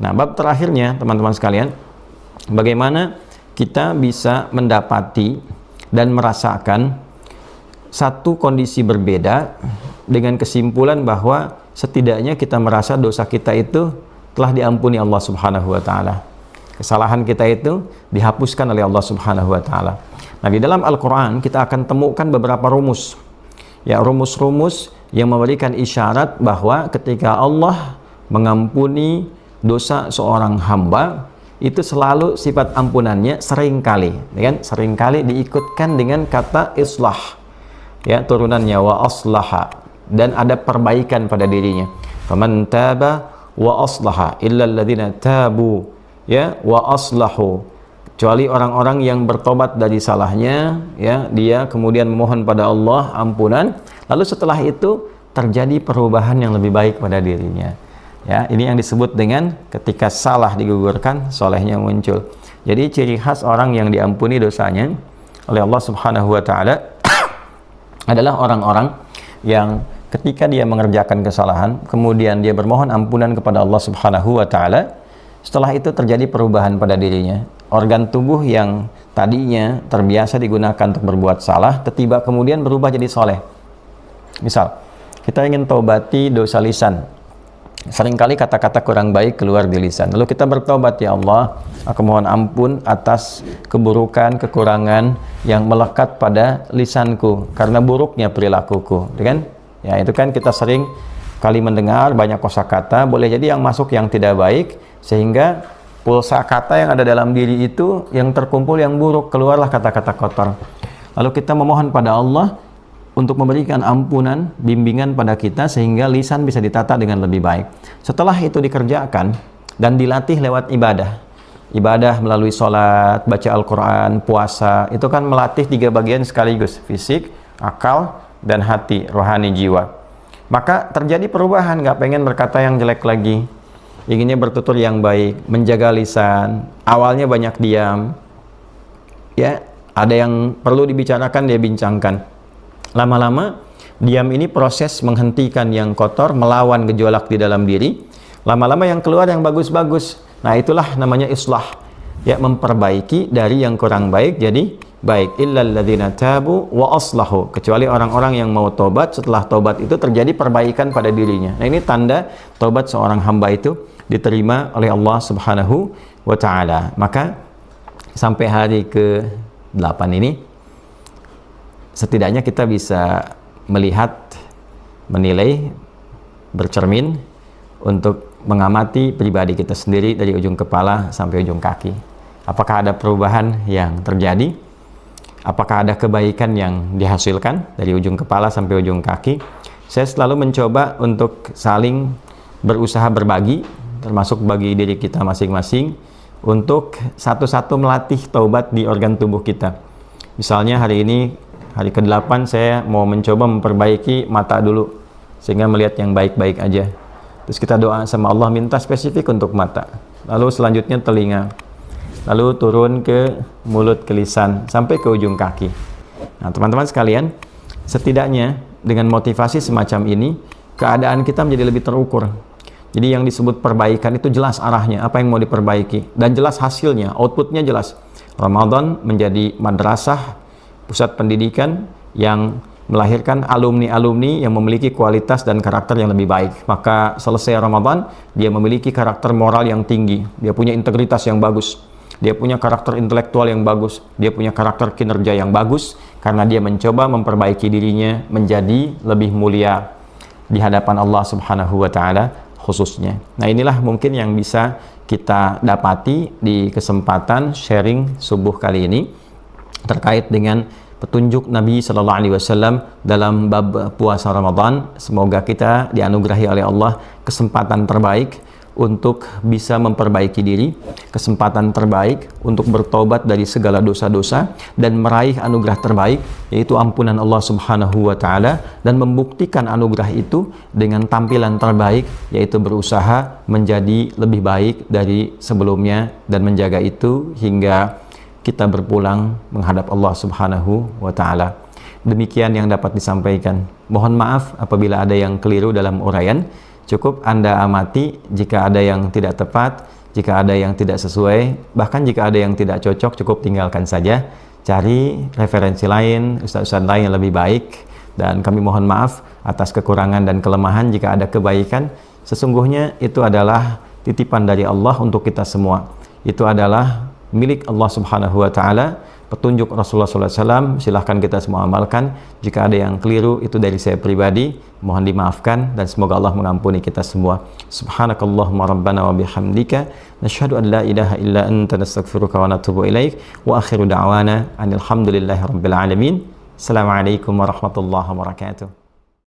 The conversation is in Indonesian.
Nah, bab terakhirnya teman-teman sekalian, bagaimana kita bisa mendapati dan merasakan satu kondisi berbeda dengan kesimpulan bahwa setidaknya kita merasa dosa kita itu telah diampuni Allah Subhanahu wa taala. Kesalahan kita itu dihapuskan oleh Allah Subhanahu wa taala. Nah, di dalam Al-Qur'an kita akan temukan beberapa rumus. Ya, rumus-rumus yang memberikan isyarat bahwa ketika Allah mengampuni dosa seorang hamba, itu selalu sifat ampunannya seringkali, ya kan? Seringkali diikutkan dengan kata islah. Ya, turunannya wa aslaha, dan ada perbaikan pada dirinya. Faman taba wa aslaha illa alladziina tabu, ya, wa aslahu. Kecuali orang-orang yang bertobat dari salahnya, ya, dia kemudian memohon pada Allah ampunan, lalu setelah itu terjadi perubahan yang lebih baik pada dirinya. Ya, ini yang disebut dengan ketika salah digugurkan, solehnya muncul. Jadi ciri khas orang yang diampuni dosanya oleh Allah Subhanahu wa taala adalah orang-orang yang ketika dia mengerjakan kesalahan, kemudian dia bermohon ampunan kepada Allah Subhanahu wa taala, setelah itu terjadi perubahan pada dirinya. Organ tubuh yang tadinya terbiasa digunakan untuk berbuat salah, tiba-tiba kemudian berubah jadi soleh. Misal, kita ingin taubati dosa lisan. Seringkali kata-kata kurang baik keluar di lisan. Lalu kita bertobat, ya Allah, aku mohon ampun atas keburukan, kekurangan yang melekat pada lisanku karena buruknya perilakuku, kan? Ya, itu kan kita sering kali mendengar banyak kosakata, boleh jadi yang masuk yang tidak baik, sehingga pulsa kata yang ada dalam diri itu yang terkumpul yang buruk, keluarlah kata-kata kotor. Lalu kita memohon pada Allah untuk memberikan ampunan, bimbingan pada kita sehingga lisan bisa ditata dengan lebih baik. Setelah itu dikerjakan dan dilatih lewat ibadah. Ibadah melalui sholat, baca Al-Quran, puasa, itu kan melatih 3 bagian sekaligus, fisik, akal, dan hati, rohani, jiwa. Maka terjadi perubahan, nggak pengen berkata yang jelek lagi, inginnya bertutur yang baik, menjaga lisan, awalnya banyak diam, ya, ada yang perlu dibicarakan, dia bincangkan. Lama-lama, diam ini proses menghentikan yang kotor, melawan gejolak di dalam diri. Lama-lama yang keluar yang bagus-bagus. Nah, itulah namanya islah. Ya, memperbaiki dari yang kurang baik jadi baik. Illal ladzina tabu wa aslahu. Kecuali orang-orang yang mau tobat, setelah tobat itu terjadi perbaikan pada dirinya. Nah, ini tanda tobat seorang hamba itu diterima oleh Allah Subhanahu wa taala. Maka sampai hari ke-8 ini setidaknya kita bisa melihat, menilai, bercermin untuk mengamati pribadi kita sendiri dari ujung kepala sampai ujung kaki. Apakah ada perubahan yang terjadi? Apakah ada kebaikan yang dihasilkan dari ujung kepala sampai ujung kaki? Saya selalu mencoba untuk saling berusaha berbagi, termasuk bagi diri kita masing-masing, untuk satu-satu melatih taubat di organ tubuh kita. Misalnya hari ini, hari ke-8, saya mau mencoba memperbaiki mata dulu, sehingga melihat yang baik-baik aja. Terus kita doa sama Allah, minta spesifik untuk mata. Lalu selanjutnya telinga. Lalu turun ke mulut, ke lisan, sampai ke ujung kaki. Nah, teman-teman sekalian, setidaknya dengan motivasi semacam ini, keadaan kita menjadi lebih terukur. Jadi yang disebut perbaikan itu jelas arahnya, apa yang mau diperbaiki. Dan jelas hasilnya, outputnya jelas. Ramadan menjadi madrasah, pusat pendidikan yang melahirkan alumni-alumni yang memiliki kualitas dan karakter yang lebih baik. Maka selesai Ramadan, dia memiliki karakter moral yang tinggi, dia punya integritas yang bagus, dia punya karakter intelektual yang bagus, dia punya karakter kinerja yang bagus, karena dia mencoba memperbaiki dirinya menjadi lebih mulia di hadapan Allah Subhanahu wa taala khususnya. Nah, inilah mungkin yang bisa kita dapati di kesempatan sharing subuh kali ini terkait dengan petunjuk Nabi Sallallahu Alaihi Wasallam dalam bab puasa Ramadan. Semoga kita dianugerahi oleh Allah kesempatan terbaik untuk bisa memperbaiki diri, kesempatan terbaik untuk bertobat dari segala dosa-dosa dan meraih anugerah terbaik, yaitu ampunan Allah Subhanahu wa taala, dan membuktikan anugerah itu dengan tampilan terbaik, yaitu berusaha menjadi lebih baik dari sebelumnya dan menjaga itu hingga kita berpulang menghadap Allah Subhanahu wa taala. Demikian yang dapat disampaikan. Mohon maaf apabila ada yang keliru dalam uraian. Cukup Anda amati, jika ada yang tidak tepat, Jika ada yang tidak sesuai, bahkan jika ada yang tidak cocok, cukup tinggalkan saja. Cari referensi lain, ustaz-ustaz lain yang lebih baik. Dan kami mohon maaf atas kekurangan dan kelemahan. Jika ada kebaikan, sesungguhnya itu adalah titipan dari Allah untuk kita semua. Itu adalah milik Allah Subhanahu wa Ta'ala. Petunjuk Rasulullah SAW, silahkan kita semua amalkan. Jika ada yang keliru, itu dari saya pribadi, mohon dimaafkan dan semoga Allah mengampuni kita semua. Subhanakallahumma rabbana wa bihamdika nashhadu an la ilaha illa anta nastaghfiruka wa natubu ilaik wa akhiru da'wana anil hamdulillahi rabbil alamin. Assalamualaikum warahmatullahi wabarakatuh.